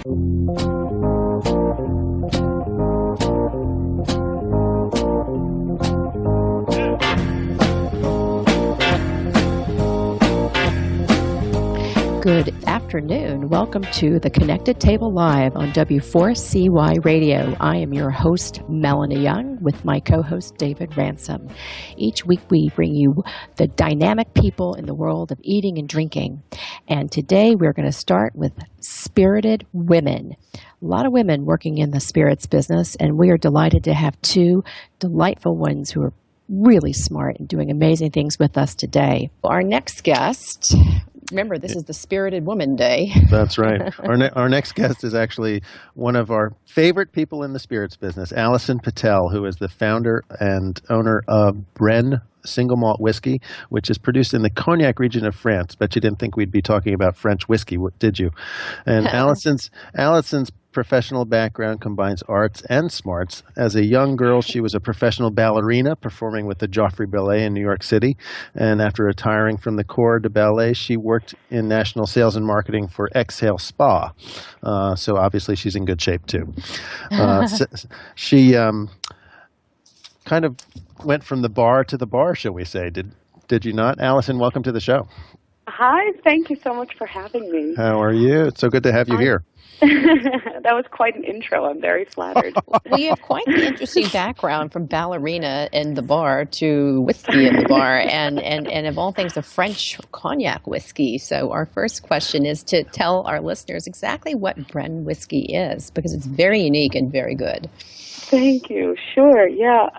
Good afternoon. Welcome to the Connected Table Live on W4CY Radio. I am your host, Melanie Young, with my co-host, David Ransom. Each week we bring you the dynamic people in the world of eating and drinking. And today we're going to start with spirited women. A lot of women working in the spirits business, and we are delighted to have two delightful ones who are really smart and doing amazing things with us today. Our next guest... Remember, this is the Spirited Woman Day. That's right. Our next guest is actually one of our favorite people in the spirits business, Allison Patel, who is the founder and owner of Brenne Single Malt Whiskey, which is produced in the Cognac region of France. Bet you didn't think we'd be talking about French whiskey, did you? And Allison's professional background combines arts and smarts. As a young girl, she was a professional ballerina performing with the Joffrey Ballet in New York City. And after retiring from the Corps de Ballet, she worked in national sales and marketing for Exhale Spa. So obviously she's in good shape too. She kind of went from the bar to the bar, shall we say. Did you not? Allison, welcome to the show. Hi, thank you so much for having me. How are you? It's so good to have you here. That was quite an intro. I'm very flattered. Well, you have quite an interesting background from ballerina in the bar to whiskey in the bar, and of all things, a French cognac whiskey. So our first question is to tell our listeners exactly what Brenne Whisky is, because it's very unique and very good. Thank you. Sure. Yeah.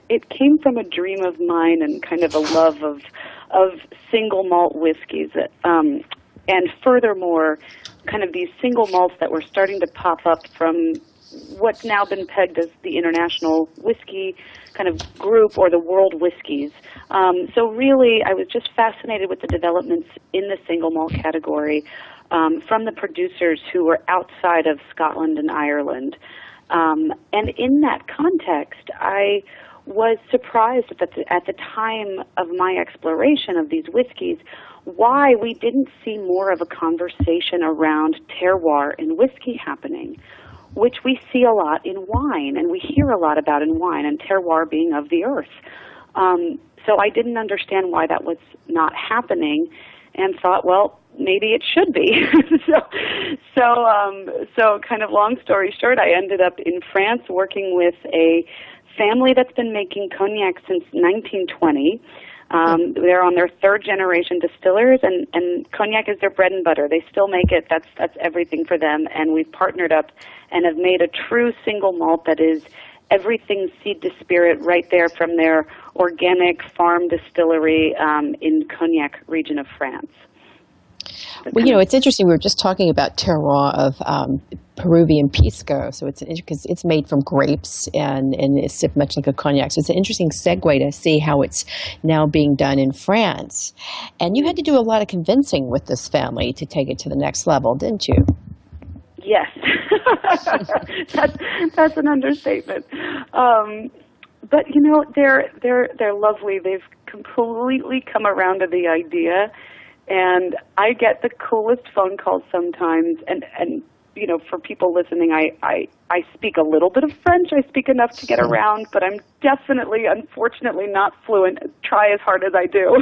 It came from a dream of mine and kind of a love of single malt whiskeys. And furthermore, kind of these single malts that were starting to pop up from what's now been pegged as the international whiskey kind of group or the world whiskeys. So really, I was just fascinated with the developments in the single malt category from the producers who were outside of Scotland and Ireland. And in that context, I was surprised at the time of my exploration of these whiskeys why we didn't see more of a conversation around terroir in whiskey happening, which we see a lot in wine, and we hear a lot about in wine, and terroir being of the earth. So I didn't understand why that was not happening, and thought, well, maybe it should be. So kind of long story short, I ended up in France working with a family that's been making cognac since 1920. They're on their third generation distillers, and cognac is their bread and butter. They still make it. That's everything for them. And we've partnered up and have made a true single malt that is everything seed to spirit right there from their organic farm distillery in Cognac region of France. Well, it's interesting. We were just talking about terroir of Peruvian pisco. So because it's made from grapes and it's much like a cognac. So it's an interesting segue to see how it's now being done in France. And you had to do a lot of convincing with this family to take it to the next level, didn't you? Yes, that's an understatement. But they're lovely. They've completely come around to the idea. And I get the coolest phone calls sometimes, and for people listening, I speak a little bit of French. I speak enough to get around, but I'm definitely, unfortunately, not fluent. Try as hard as I do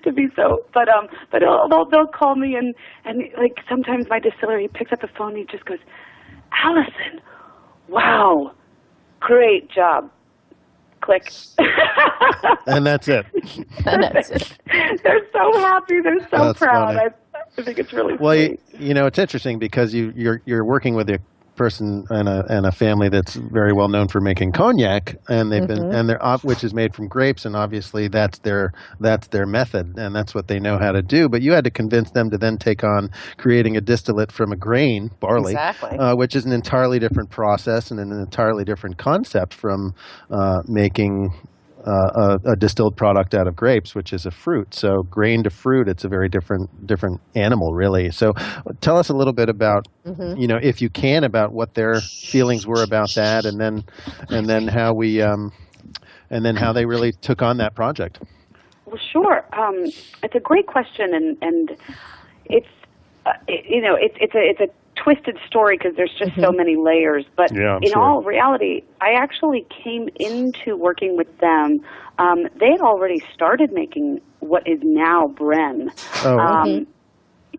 to be so. But they'll call me, and like sometimes my distillery picks up the phone and he just goes, "Allison, wow, great job." Click. And that's it. And that's it. They're so happy. They're so That's proud. funny. I think it's really Well, sweet. it's interesting because you're working with a person and a family that's very well known for making cognac, and they've been which is made from grapes, and obviously that's their method, and that's what they know how to do. But you had to convince them to then take on creating a distillate from a grain, barley, exactly. Which is an entirely different process and an entirely different concept from making a distilled product out of grapes, which is a fruit. So grain to fruit, it's a very different animal, really. So tell us a little bit about, if you can, about what their feelings were about that, and then how how they really took on that project. Well, sure. It's a great question, and it's it's a twisted story because there's just so many layers. But in all reality, I actually came into working with them. They had already started making what is now Brenne.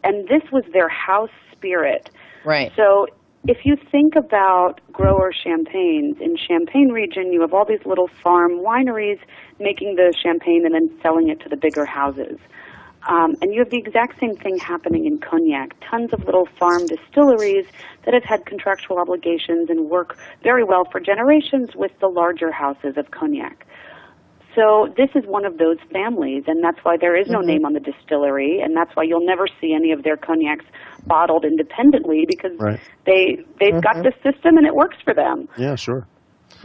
And this was their house spirit. Right. So if you think about grower champagnes, in Champagne region, you have all these little farm wineries making the champagne and then selling it to the bigger houses. And you have the exact same thing happening in cognac. Tons of little farm distilleries that have had contractual obligations and work very well for generations with the larger houses of cognac. So this is one of those families, and that's why there is no name on the distillery, and that's why you'll never see any of their cognacs bottled independently, because they've got this system and it works for them. Yeah, sure.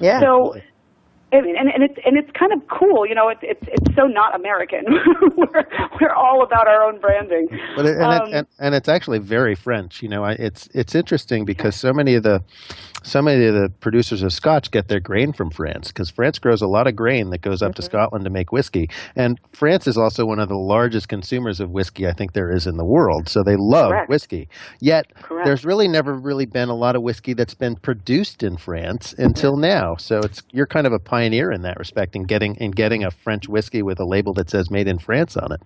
Yeah. So, and it's kind of cool, you know. It's so not American. we're all about our own branding. But and it's actually very French. You know, it's interesting because so many of the producers of Scotch get their grain from France, because France grows a lot of grain that goes up to Scotland to make whiskey. And France is also one of the largest consumers of whiskey I think there is in the world. So they love whiskey. Yet there's really never really been a lot of whiskey that's been produced in France until now. So you're kind of a pioneer in that respect, in getting a French whiskey with a label that says "Made in France" on it.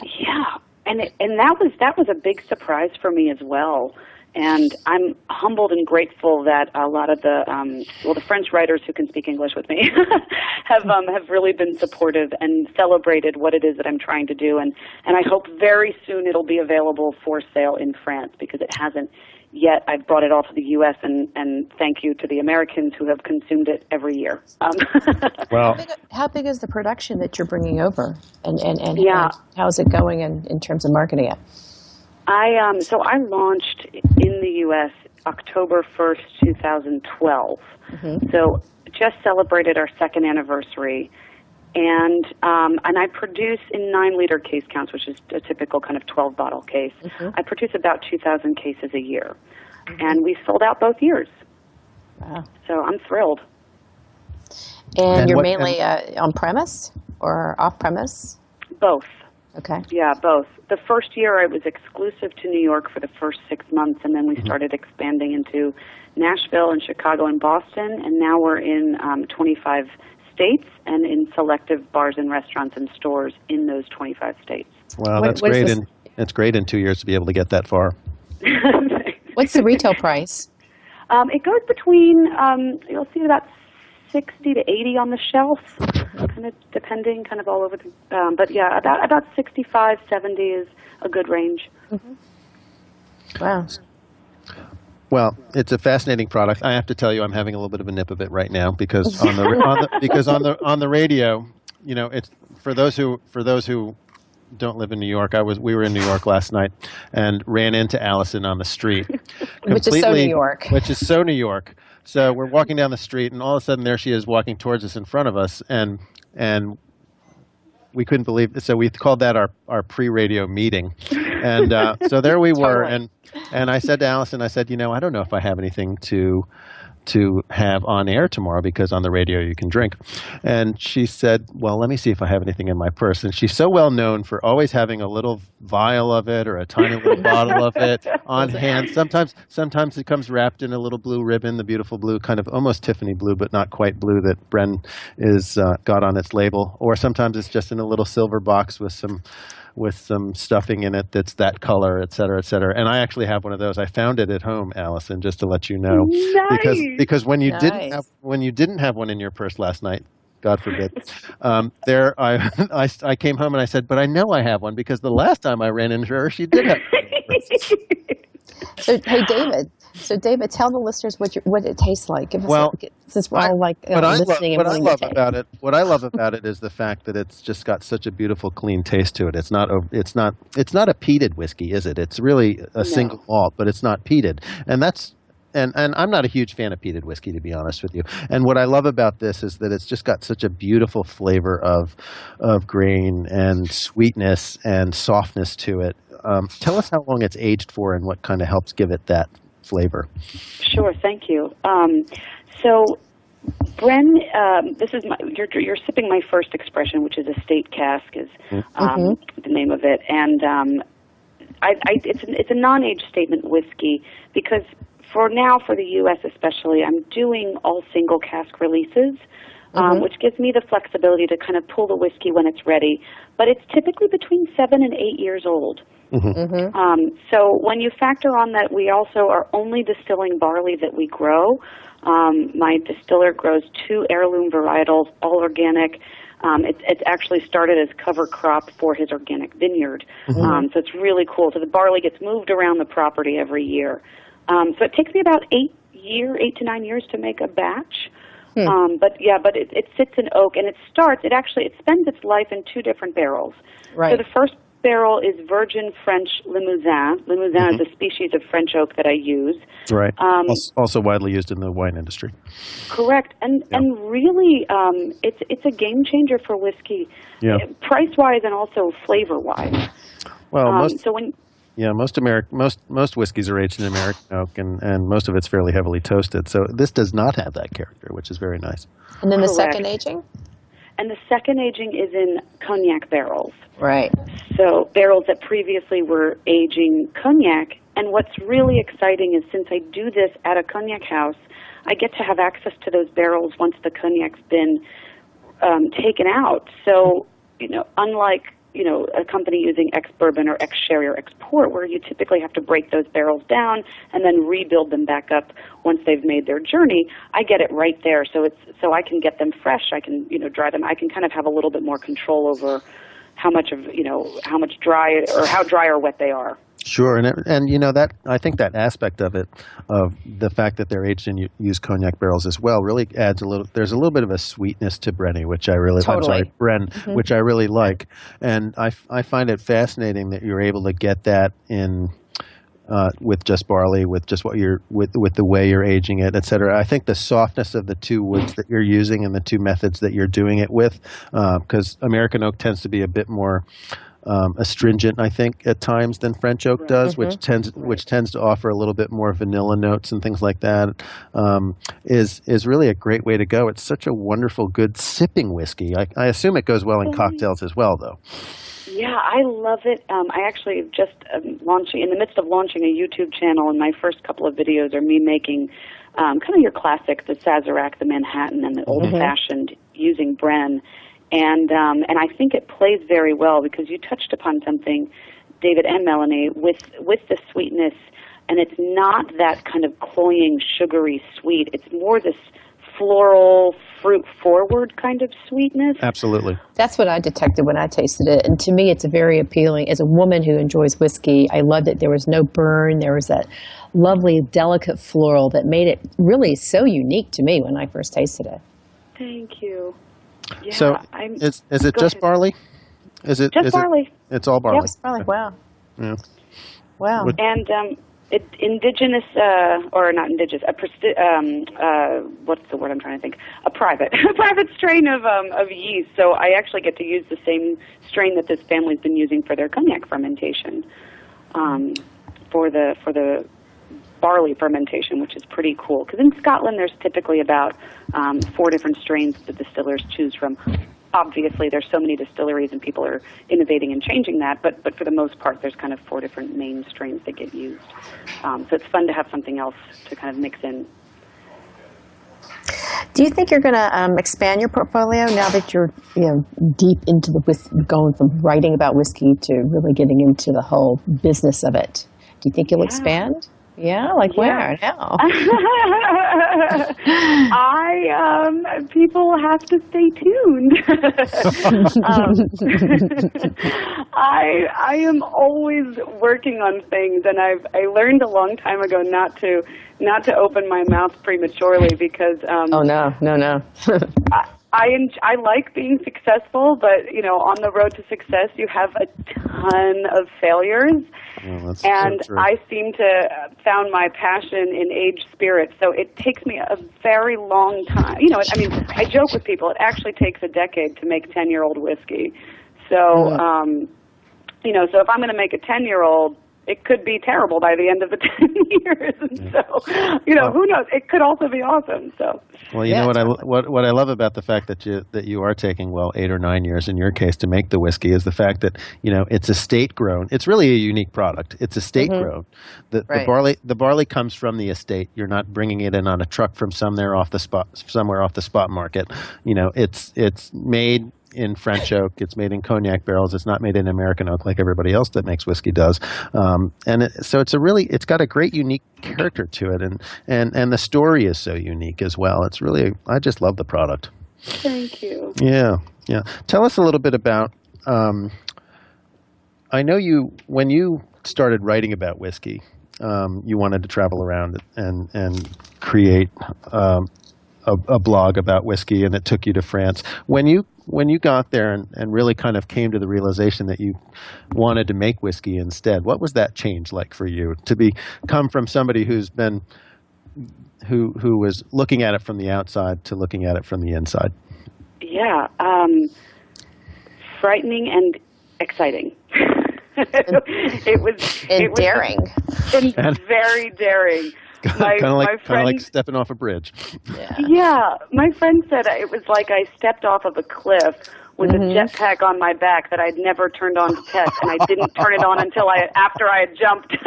Yeah, and that was a big surprise for me as well. And I'm humbled and grateful that a lot of the French writers who can speak English with me have really been supportive and celebrated what it is that I'm trying to do. And I hope very soon it'll be available for sale in France, because it hasn't yet. I've brought it all to the U.S. and thank you to the Americans who have consumed it every year. Well, how big is the production that you're bringing over, and how's it going in terms of marketing it? So I launched in the U.S. October 1st, 2012. So just celebrated our second anniversary. And I produce in 9-liter case counts, which is a typical kind of 12-bottle case. I produce about 2,000 cases a year. And we sold out both years. Wow. So I'm thrilled. And you're mainly on-premise or off-premise? Both. Okay. Yeah, both. The first year I was exclusive to New York for the first 6 months, and then we started expanding into Nashville and Chicago and Boston, and now we're in 25 states and in selective bars and restaurants and stores in those 25 states. Wow, that's great. And it's great in 2 years to be able to get that far. What's the retail price? It goes between, you'll see about 60 to 80 on the shelf, kind of depending, kind of all over the, but yeah, about 65, 70 is a good range. Wow. Well, it's a fascinating product. I have to tell you, I'm having a little bit of a nip of it right now, because on the radio, you know, it's for those who don't live in New York. We were in New York last night and ran into Allison on the street, which is so New York. Which is so New York. So we're walking down the street, and all of a sudden there she is walking towards us in front of us, and we couldn't believe it. So we called that our pre-radio meeting. And so there we were, and I said to Allison, I said, you know, I don't know if I have anything to have on air tomorrow, because on the radio you can drink. And she said, well, let me see if I have anything in my purse. And she's so well known for always having a little vial of it or a tiny little bottle of it on hand. Sometimes it comes wrapped in a little blue ribbon, the beautiful blue, kind of almost Tiffany blue, but not quite blue, that Brenne is got on its label. Or sometimes it's just in a little silver box with some stuffing in it that's that color, et cetera, et cetera. And I actually have one of those. I found it at home, Allison, just to let you know. Nice. Because when you didn't have one in your purse last night, God forbid, I came home and I said, but I know I have one, because the last time I ran into her, she did have one. So, hey, David, tell the listeners what it tastes like. Give us since we're all listening and wanting to taste. What I love about it is the fact that it's just got such a beautiful, clean taste to it. It's not a peated whiskey, is it? It's really a single malt, but it's not peated, and that's. And I'm not a huge fan of peated whiskey, to be honest with you. And what I love about this is that it's just got such a beautiful flavor of grain and sweetness and softness to it. Tell us how long it's aged for and what kind of helps give it that flavor. Sure, thank you. So, Brenne, this is you're sipping my first expression, which is estate cask, is the name of it, and it's a non-age statement whiskey because for the U.S. especially, I'm doing all single cask releases, which gives me the flexibility to kind of pull the whiskey when it's ready. But it's typically between 7 and 8 years old. So when you factor on that we also are only distilling barley that we grow, my distiller grows 2 heirloom varietals, all organic. It's actually started as cover crop for his organic vineyard. So it's really cool. So the barley gets moved around the property every year. So it takes me about 8 to 9 years to make a batch. But it sits in oak, and it spends its life in 2 different barrels. Right. So the first barrel is virgin French Limousin. Limousin is a species of French oak that I use. Right. Also widely used in the wine industry. Correct. And really, it's a game changer for whiskey, price-wise and also flavor-wise. Well, most whiskeys are aged in American oak, and most of it's fairly heavily toasted. So this does not have that character, which is very nice. And then the second aging? And the second aging is in cognac barrels. Right. So barrels that previously were aging cognac. And what's really exciting is since I do this at a cognac house, I get to have access to those barrels once the cognac's been taken out. So, unlike a company using ex-bourbon or ex-sherry or ex-port, where you typically have to break those barrels down and then rebuild them back up once they've made their journey, I get it right there. So I can get them fresh. I can, dry them. I can kind of have a little bit more control over how much dry or how dry or wet they are. Sure, and that I think that aspect of it, of the fact that they're aged in used cognac barrels as well, really adds a little. There's a little bit of a sweetness to Brenne, which I really Brenne, which I really like, and I find it fascinating that you're able to get that in with just barley, with just what you're with the way you're aging it, et cetera. I think the softness of the 2 woods that you're using and the 2 methods that you're doing it with, because American oak tends to be a bit more astringent, I think, at times than French oak does, which tends to offer a little bit more vanilla notes and things like that. Is really a great way to go. It's such a wonderful, good sipping whiskey. I assume it goes well in cocktails as well, though. Yeah, I love it. I actually just in the midst of launching a YouTube channel, and my first couple of videos are me making kind of your classic, the Sazerac, the Manhattan, and the old-fashioned using Brenne. And I think it plays very well because you touched upon something, David and Melanie, with the sweetness, and it's not that kind of cloying, sugary sweet. It's more this floral, fruit-forward kind of sweetness. Absolutely. That's what I detected when I tasted it. And to me, it's very appealing. As a woman who enjoys whiskey, I loved it. There was no burn. There was that lovely, delicate floral that made it really so unique to me when I first tasted it. Thank you. Yeah, so is it just barley? Just barley? It's all barley. Yes, barley. Wow. Yeah. Wow. And indigenous, or not indigenous, what's the word I'm trying to think? A private strain of yeast. So I actually get to use the same strain that this family's been using for their cognac fermentation, for the barley fermentation, which is pretty cool. Because in Scotland, there's typically about 4 different strains the distillers choose from. Obviously, there's so many distilleries and people are innovating and changing that, but for the most part, there's kind of 4 different main strains that get used. So it's fun to have something else to kind of mix in. Do you think you're going to expand your portfolio now that you're deep into going from writing about whiskey to really getting into the whole business of it? Do you think you'll expand? Yeah, where and how? People have to stay tuned. I am always working on things, and I learned a long time ago not to open my mouth prematurely because oh no. I like being successful, but on the road to success, you have a ton of failures. And so I seem to found my passion in aged spirits, so it takes me a very long time. I joke with people, it actually takes a decade to make 10-year-old whiskey. So, so if I'm going to make a 10-year-old, it could be terrible by the end of the 10 years. And so, who knows? It could also be awesome. So. Well, you know what I love about the fact that you are taking 8 or 9 years in your case to make the whiskey is the fact that it's estate grown. It's really a unique product. It's estate grown. The barley comes from the estate. You're not bringing it in on a truck from somewhere off the spot market. It's made in French oak. It's made in cognac barrels. It's not made in American oak like everybody else that makes whiskey does. So it's got a great unique character to it, and the story is so unique as well. It's really, I just love the product. Thank you. Yeah. Tell us a little bit about. I know when you started writing about whiskey, you wanted to travel around and create a blog about whiskey, and it took you to France. When you got there and really kind of came to the realization that you wanted to make whiskey instead, what was that change like for you to come from somebody who was looking at it from the outside to looking at it from the inside? Yeah, frightening and exciting. It was daring. And very daring. Kind of like stepping off a bridge. Yeah, my friend said it was like I stepped off of a cliff with a jetpack on my back that I'd never turned on to test, and I didn't turn it on until after I had jumped.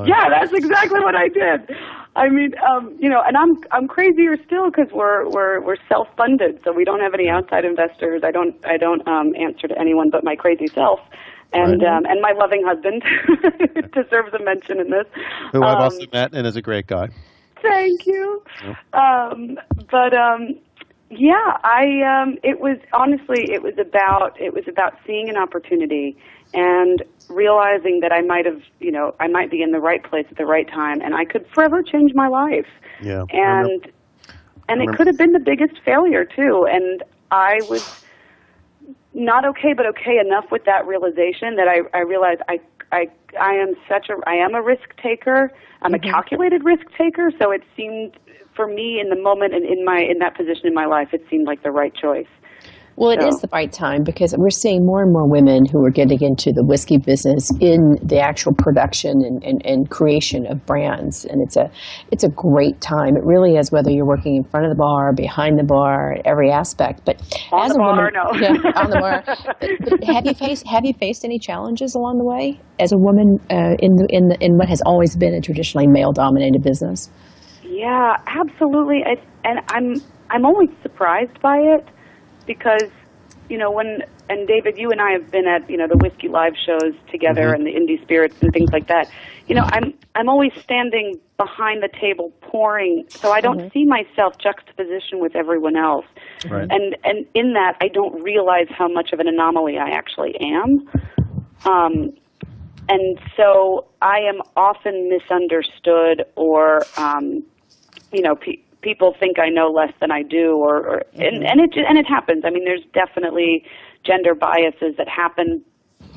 Yeah, that's exactly what I did. I mean, and I'm crazier still because we're self-funded, so we don't have any outside investors. I don't answer to anyone but my crazy self. And and my loving husband deserves a mention in this. Who I've also met and is a great guy. Thank you. Yep. It was about seeing an opportunity and realizing that I might be in the right place at the right time, and I could forever change my life. Yeah. And it could have been the biggest failure too, and I was not okay, but okay enough with that realization that I realized I am a risk taker. I'm a calculated risk taker. So it seemed for me in the moment and in that position in my life, it seemed like the right choice. Well, it is the right time because we're seeing more and more women who are getting into the whiskey business in the actual production and creation of brands. And it's a great time. It really is, whether you're working in front of the bar, behind the bar, every aspect. But on as the a bar, woman, no. Yeah, on the bar. But have you faced any challenges along the way as a woman in what has always been a traditionally male-dominated business? Yeah, absolutely. I'm always surprised by it. Because, and David, you and I have been at, the Whiskey Live shows together and the Indie Spirits and things like that. I'm always standing behind the table pouring, so I don't see myself juxtaposition with everyone else. Right. And in that, I don't realize how much of an anomaly I actually am. And so I am often misunderstood or, people think I know less than I do, and it happens. I mean, there's definitely gender biases that happen,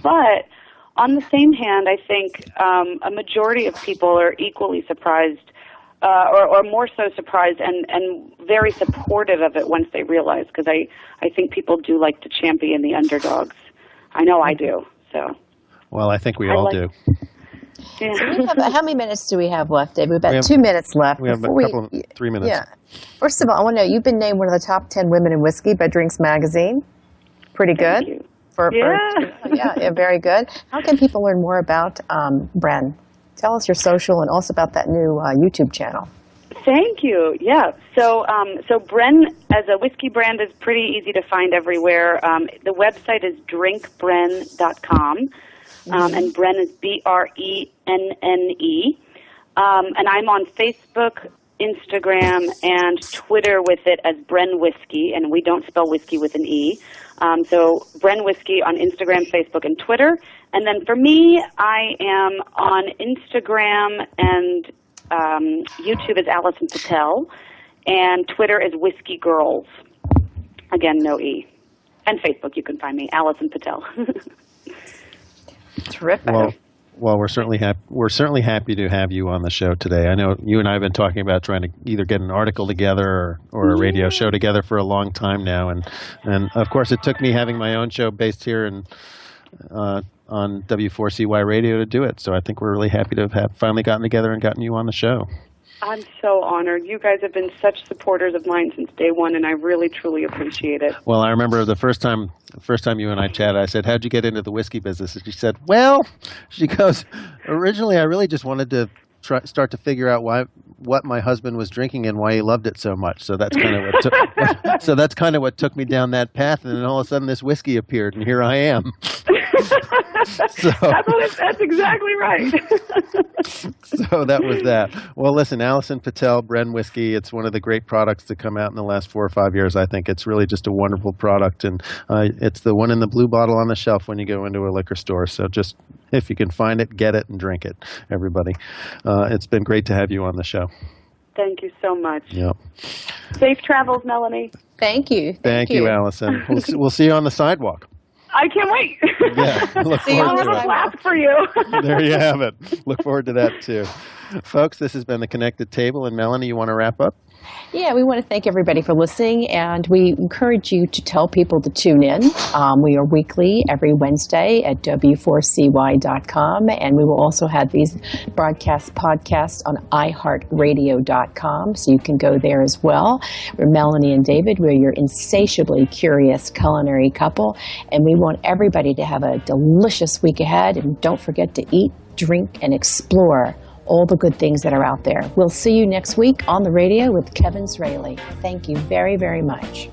but on the same hand, I think a majority of people are equally surprised, or more so surprised, and very supportive of it once they realize. Because I think people do like to champion the underdogs. I know I do. So. Well, I think we all do. Yeah. So how many minutes do we have left, Dave? We have about 2 minutes left. We have 3 minutes. Yeah. First of all, I want to know, you've been named one of the top 10 women in whiskey by Drinks Magazine. Pretty good. Thank you. Yeah, very good. How can people learn more about Brenne? Tell us your social and also about that new YouTube channel. Thank you. Yeah. So Brenne as a whiskey brand is pretty easy to find everywhere. The website is drinkbrenne.com. And Brenne is Brenne. And I'm on Facebook, Instagram, and Twitter with it as Brenne Whisky, and we don't spell whiskey with an E. So Brenne Whisky on Instagram, Facebook, and Twitter. And then for me, I am on Instagram and YouTube is Allison Patel, and Twitter is Whiskey Girls. Again, no E. And Facebook, you can find me, Allison Patel. Terrific. Well, we're certainly happy to have you on the show today. I know you and I have been talking about trying to either get an article together or a radio show together for a long time now, and of course it took me having my own show based here in on W4CY Radio to do it. So I think we're really happy to have finally gotten together and gotten you on the show. I'm so honored. You guys have been such supporters of mine since day one, and I really, truly appreciate it. Well, I remember the first time you and I chatted, I said, how'd you get into the whiskey business? And she said, well, she goes, originally I really just wanted to start to figure out what my husband was drinking and why he loved it so much. So that's kind of what took me down that path. And then all of a sudden this whiskey appeared, and here I am. That's exactly right. So that was that. Well, listen, Allison Patel, Brenne Whisky, it's one of the great products to come out in the last 4 or 5 years. I think it's really just a wonderful product, and it's the one in the blue bottle on the shelf when you go into a liquor store. So just, if you can find it, get it and drink it, everybody. It's been great to have you on the show. Thank you so much. Yep. Safe travels, Melanie. Thank you. Thank you, Allison. We'll see you on the sidewalk. I can't wait. Yeah, look forward to it. Laugh for you. There you have it. Look forward to that, too. Folks, this has been The Connected Table. And Melanie, you want to wrap up? Yeah, we want to thank everybody for listening, and we encourage you to tell people to tune in. We are weekly every Wednesday at w4cy.com, and we will also have these podcasts on iHeartRadio.com, so you can go there as well. We're Melanie and David. We're your insatiably curious culinary couple, and we want everybody to have a delicious week ahead, and don't forget to eat, drink, and explore all the good things that are out there. We'll see you next week on the radio with Kevin Sraley. Thank you very, very much.